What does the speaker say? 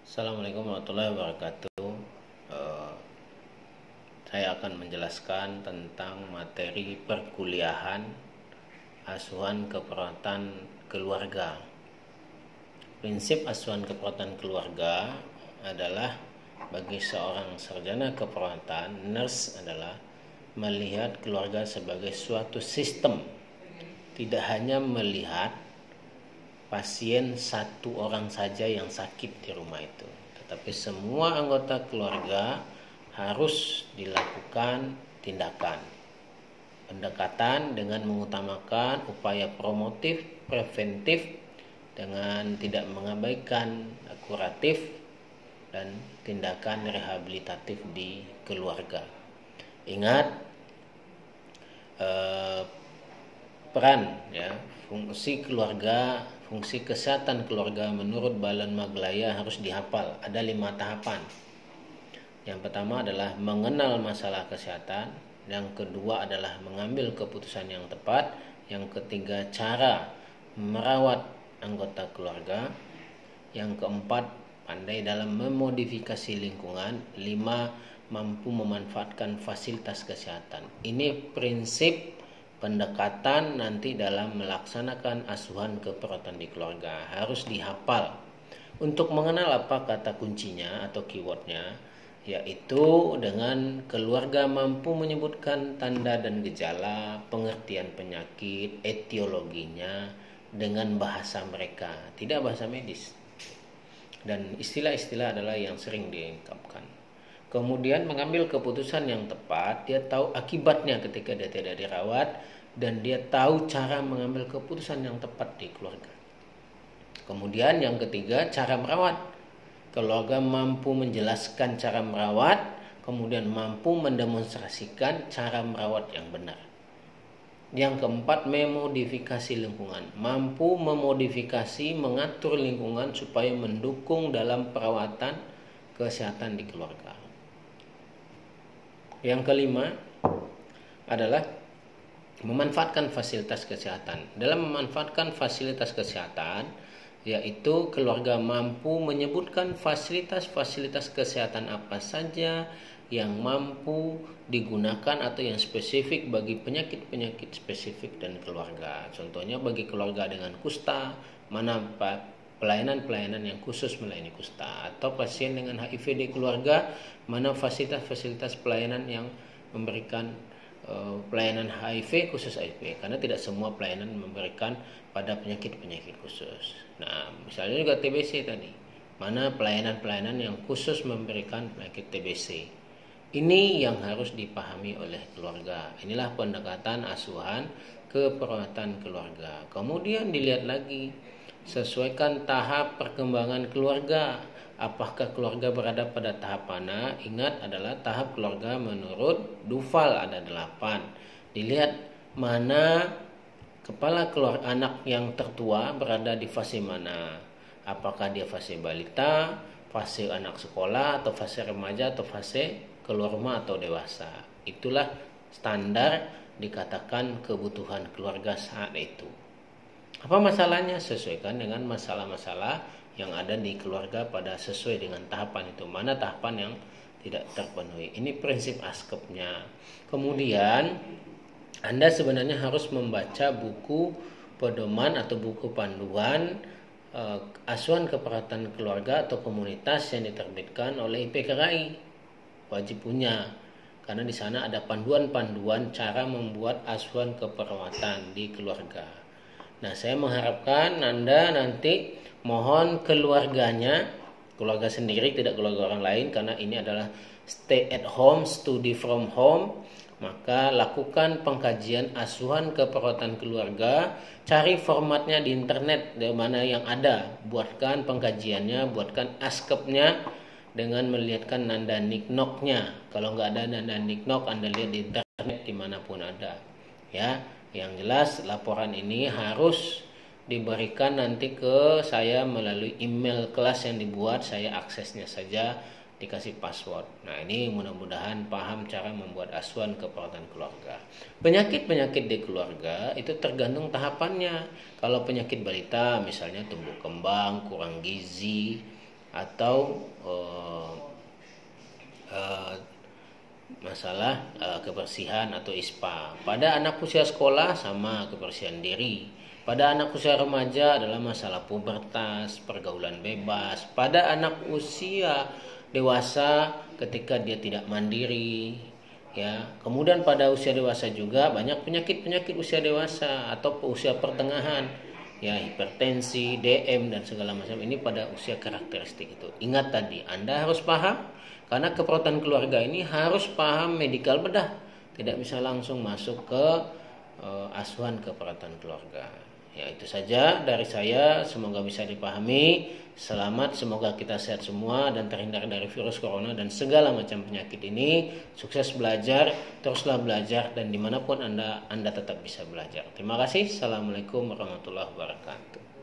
Assalamualaikum warahmatullahi wabarakatuh. Eh, saya akan menjelaskan tentang materi perkuliahan asuhan keperawatan keluarga. Prinsip asuhan keperawatan keluarga adalah bagi seorang sarjana keperawatan, nurse adalah melihat keluarga sebagai suatu sistem. Tidak hanya melihat pasien satu orang saja yang sakit di rumah itu, tetapi semua anggota keluarga harus dilakukan tindakan pendekatan dengan mengutamakan upaya promotif, preventif, dengan tidak mengabaikan kuratif dan tindakan rehabilitatif di keluarga. Ingat, peran fungsi keluarga, fungsi kesehatan keluarga menurut Balan Maglaya harus dihafal. Ada 5 tahapan. Yang pertama adalah mengenal masalah kesehatan, yang kedua adalah mengambil keputusan yang tepat, yang ketiga cara merawat anggota keluarga, yang keempat pandai dalam memodifikasi lingkungan, 5 mampu memanfaatkan fasilitas kesehatan. Ini prinsip pendekatan nanti dalam melaksanakan asuhan keperawatan di keluarga, harus dihafal. Untuk mengenal apa kata kuncinya atau keywordnya, yaitu dengan keluarga mampu menyebutkan tanda dan gejala, pengertian penyakit, etiologinya dengan bahasa mereka, tidak bahasa medis. Dan istilah-istilah adalah yang sering diungkapkan. Kemudian mengambil keputusan yang tepat, dia tahu akibatnya ketika dia tidak dirawat, dan dia tahu cara mengambil keputusan yang tepat di keluarga. Kemudian yang ketiga, cara merawat. Keluarga mampu menjelaskan cara merawat, kemudian mampu mendemonstrasikan cara merawat yang benar. Yang keempat, memodifikasi lingkungan. Mampu memodifikasi, mengatur lingkungan supaya mendukung dalam perawatan kesehatan di keluarga. Yang kelima adalah memanfaatkan fasilitas kesehatan. Dalam memanfaatkan fasilitas kesehatan, yaitu keluarga mampu menyebutkan fasilitas-fasilitas kesehatan apa saja yang mampu digunakan atau yang spesifik bagi penyakit-penyakit spesifik dan keluarga. Contohnya bagi keluarga dengan kusta, mana pelayanan-pelayanan yang khusus melayani kusta, atau pasien dengan HIV di keluarga, mana fasilitas-fasilitas pelayanan yang memberikan pelayanan HIV khusus HIV, karena tidak semua pelayanan memberikan pada penyakit-penyakit khusus. Nah, misalnya juga TBC tadi, mana pelayanan-pelayanan yang khusus memberikan penyakit TBC. Ini yang harus dipahami oleh keluarga. Inilah pendekatan asuhan keperawatan keluarga. Kemudian dilihat lagi, sesuaikan tahap perkembangan keluarga. Apakah keluarga berada pada tahap mana? Ingat, adalah tahap keluarga menurut Duval ada 8. Dilihat mana kepala keluarga anak yang tertua berada di fase mana. Apakah dia fase balita, fase anak sekolah, atau fase remaja, atau fase keluar rumah atau dewasa. Itulah standar dikatakan kebutuhan keluarga saat itu. Apa masalahnya? Sesuaikan dengan masalah-masalah yang ada di keluarga pada sesuai dengan tahapan itu. Mana tahapan yang tidak terpenuhi. Ini prinsip ASKEP-nya. Kemudian Anda sebenarnya harus membaca buku pedoman atau buku panduan asuhan keperawatan keluarga atau komunitas yang diterbitkan oleh IPKRI. Wajib punya, karena di sana ada panduan-panduan cara membuat asuhan keperawatan di keluarga. Nah, saya mengharapkan Anda nanti mohon keluarganya, keluarga sendiri, tidak keluarga orang lain, karena ini adalah stay at home, study from home. Maka lakukan pengkajian asuhan keperawatan keluarga, cari formatnya di internet, di mana yang ada, buatkan pengkajiannya, buatkan ASKEP-nya dengan melihatkan nanda niknoknya. Kalau nggak ada nanda niknok, Anda lihat di internet dimanapun ada. Ya, yang jelas laporan ini harus diberikan nanti ke saya melalui email kelas yang dibuat, saya aksesnya saja, dikasih password. Nah, ini mudah-mudahan paham cara membuat asuhan keperawatan keluarga. Penyakit-penyakit di keluarga itu tergantung tahapannya. Kalau penyakit balita misalnya tumbuh kembang, kurang gizi, atau masalah kebersihan atau ISPA. Pada anak usia sekolah sama kebersihan diri. Pada anak usia remaja adalah masalah pubertas, pergaulan bebas. Pada anak usia dewasa ketika dia tidak mandiri, ya. Kemudian pada usia dewasa juga banyak penyakit-penyakit usia dewasa atau usia pertengahan, ya, hipertensi, DM dan segala macam ini pada usia karakteristik itu. Ingat tadi, Anda harus paham karena keperawatan keluarga ini harus paham medikal bedah. Tidak bisa langsung masuk ke asuhan keperawatan keluarga. Ya, itu saja dari saya, semoga bisa dipahami. Selamat, semoga kita sehat semua dan terhindar dari virus corona dan segala macam penyakit ini. Sukses belajar, teruslah belajar, dan dimanapun Anda tetap bisa belajar. Terima kasih. Assalamualaikum warahmatullahi wabarakatuh.